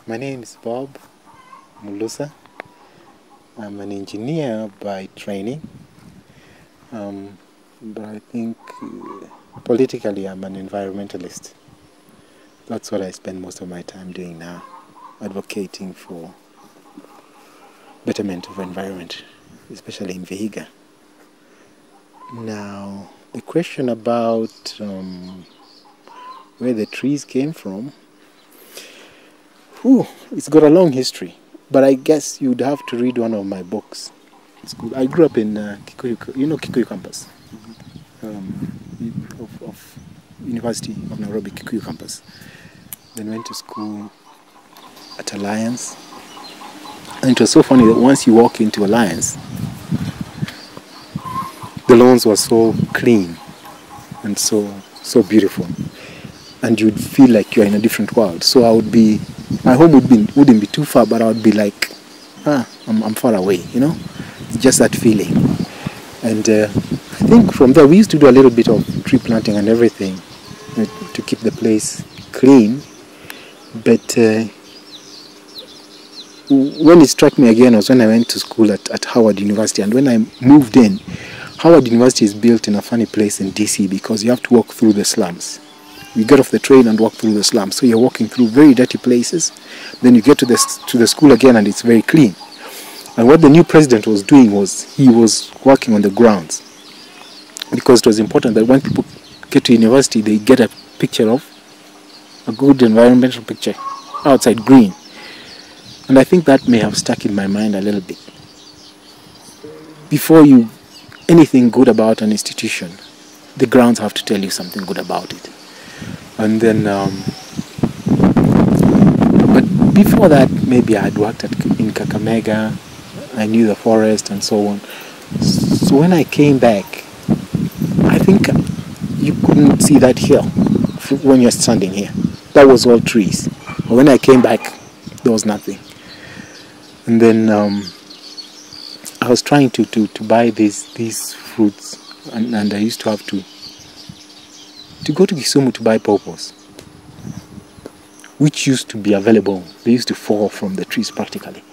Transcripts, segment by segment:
My name is Bob Mulusa. I'm an engineer by training, but I think politically I'm an environmentalist. That's what I spend most of my time doing now, advocating for betterment of environment, especially in Vihiga. Now, the question about where the trees came from, it's got a long history, but I guess you'd have to read one of my books. It's good. I grew up in Kikuyu, Kikuyu campus, of University of Nairobi, Kikuyu campus. Then went to school at Alliance. And it was so funny that once you walk into Alliance, the lawns were so clean and so beautiful. And you'd feel like you're in a different world. So my home wouldn't be too far, but I would be like, I'm far away, It's just that feeling. And I think from there we used to do a little bit of tree planting and everything to keep the place clean. But when it struck me again was when I went to school at Howard University. And when I moved in, Howard University is built in a funny place in DC because you have to walk through the slums. You get off the train and walk through the slums. So you're walking through very dirty places. Then you get to the school again and it's very clean. And what the new president was doing was he was working on the grounds. Because it was important that when people get to university, they get a picture of a good environmental picture outside green. And I think that may have stuck in my mind a little bit. Before anything good about an institution, the grounds have to tell you something good about it. And then, but before that, maybe I had worked in Kakamega, I knew the forest and so on. So when I came back, I think you couldn't see that hill when you're standing here. That was all trees. But when I came back, there was nothing. And then I was trying to buy these fruits, and I used to have to go to Kisumu to buy pawpaws, which used to be available. They used to fall from the trees practically.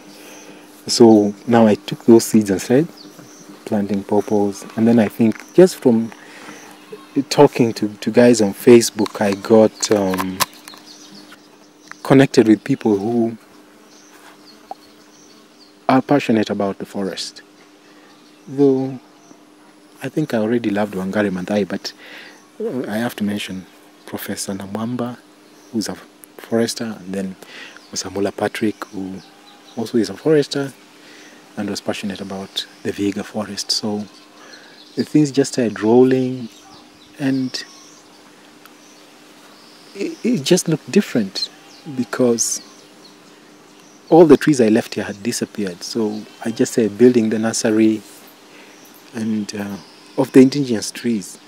So now I took those seeds and started planting pawpaws. And then I think just from talking to guys on Facebook, I got connected with people who are passionate about the forest. Though I think I already loved Wangari Maathai, but I have to mention Professor Namwamba, who's a forester, and then Musamula Patrick, who also is a forester and was passionate about the Vihiga forest. So the things just started rolling, and it just looked different because all the trees I left here had disappeared. So I just started building the nursery and of the indigenous trees,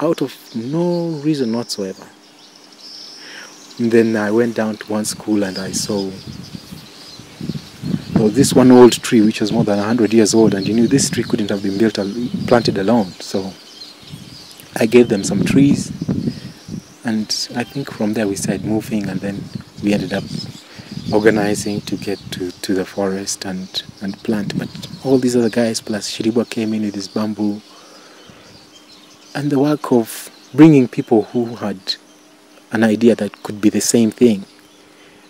out of no reason whatsoever. And then I went down to one school and I saw this one old tree which was more than 100 years old, and you knew this tree couldn't have been planted alone. So I gave them some trees, and I think from there we started moving, and then we ended up organizing to get to the forest and plant. But all these other guys plus Shiribwa came in with his bamboo, and the work of bringing people who had an idea that could be the same thing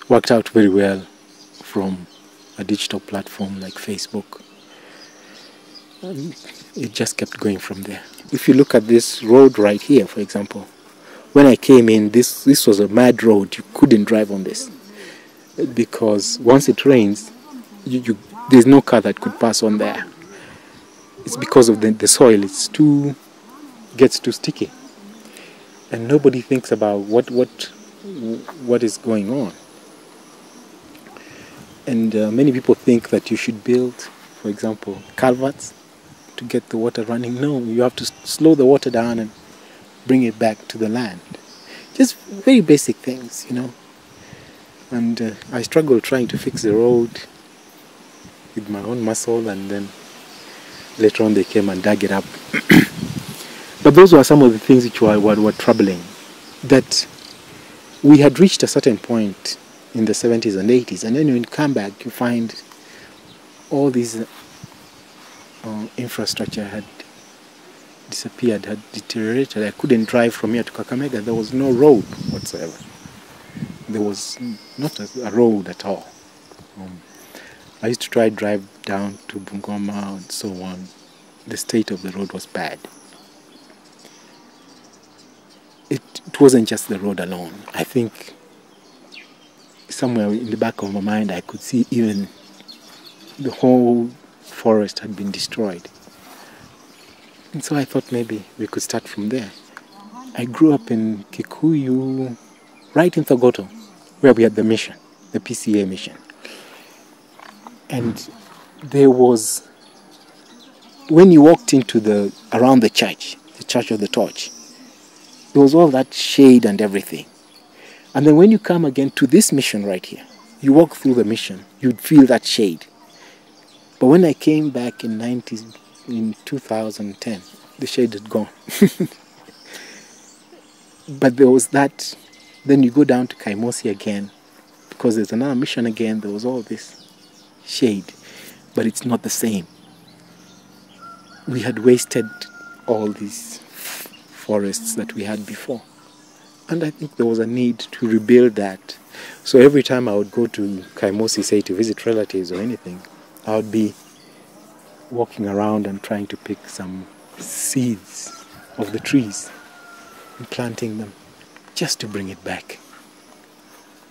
worked out very well from a digital platform like Facebook. And it just kept going from there. If you look at this road right here, for example, when I came in, this was a mad road. You couldn't drive on this because once it rains, there's no car that could pass on there. It's because of the soil. Gets too sticky, and nobody thinks about what is going on. And many people think that you should build, for example, culverts to get the water running. No, you have to slow the water down and bring it back to the land. Just very basic things, And I struggled trying to fix the road with my own muscle, and then later on they came and dug it up. But those were some of the things which were troubling. That we had reached a certain point in the 70s and 80s. And then when you come back, you find all these infrastructure had disappeared, had deteriorated. I couldn't drive from here to Kakamega. There was no road whatsoever. There was not a road at all. I used to try to drive down to Bungoma and so on. The state of the road was bad. It wasn't just the road alone. I think somewhere in the back of my mind I could see even the whole forest had been destroyed. And so I thought maybe we could start from there. I grew up in Kikuyu, right in Thogoto, where we had the mission, the PCA mission. And there was, when you walked into around the Church of the Torch, there was all that shade and everything. And then when you come again to this mission right here, you walk through the mission, you'd feel that shade. But when I came back in 2010, the shade had gone. But there was that, then you go down to Kaimosi again, because there's another mission again, there was all this shade, but it's not the same. We had wasted all these forests that we had before. And I think there was a need to rebuild that. So every time I would go to Kaimosi, say to visit relatives or anything, I would be walking around and trying to pick some seeds of the trees and planting them just to bring it back,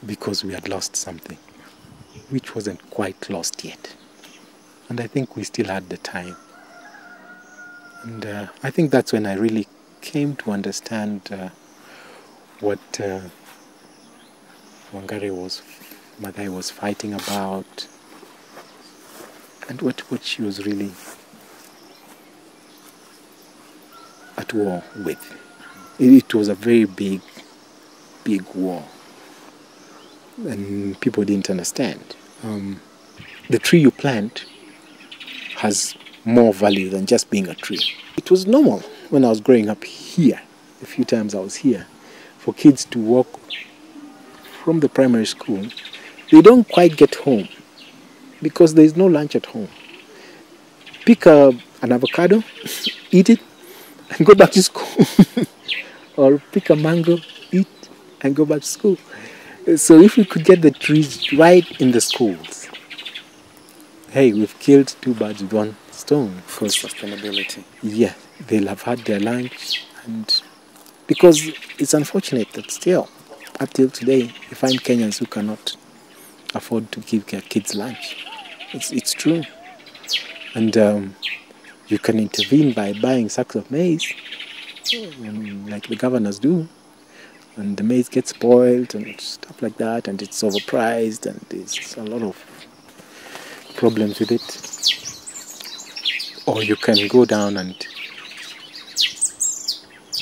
because we had lost something which wasn't quite lost yet. And I think we still had the time. And I think that's when I really came to understand what Maathai was fighting about, and what she was really at war with. It was a very big war, and people didn't understand. The tree you plant has more value than just being a tree. It was normal when I was growing up here, the few times I was here, for kids to walk from the primary school. They don't quite get home because there is no lunch at home. Pick an avocado, eat it, and go back to school. Or pick a mango, eat, and go back to school. So if we could get the trees right in the schools, hey, we've killed two birds with one stone. Food sustainability. Yeah, they'll have had their lunch. And because it's unfortunate that still, up till today, you find Kenyans who cannot afford to give their kids lunch. It's true. And you can intervene by buying sacks of maize, like the governors do. And the maize gets spoiled and stuff like that, and it's overpriced, and there's a lot of problems with it. Or you can go down and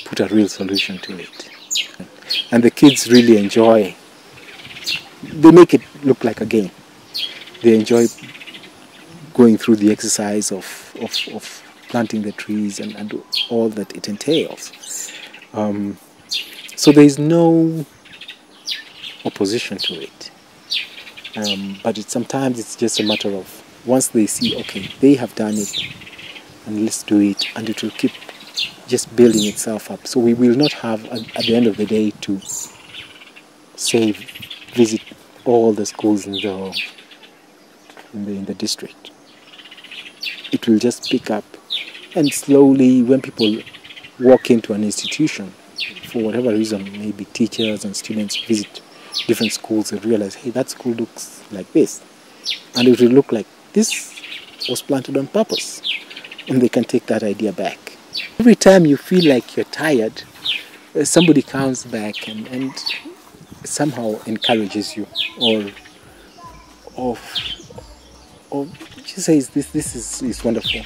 put a real solution to it. And the kids really enjoy. They make it look like a game. They enjoy going through the exercise of planting the trees and all that it entails. So there is no opposition to it. But sometimes it's just a matter of, once they see, okay, they have done it, and let's do it, and it will keep just building itself up. So we will not have, at the end of the day, to say, visit all the schools in the district. It will just pick up, and slowly, when people walk into an institution, for whatever reason, maybe teachers and students visit different schools and realize, hey, that school looks like this, and it will look like this was planted on purpose, and they can take that idea back. Every time you feel like you're tired, somebody comes back and somehow encourages you, or just says, this is wonderful.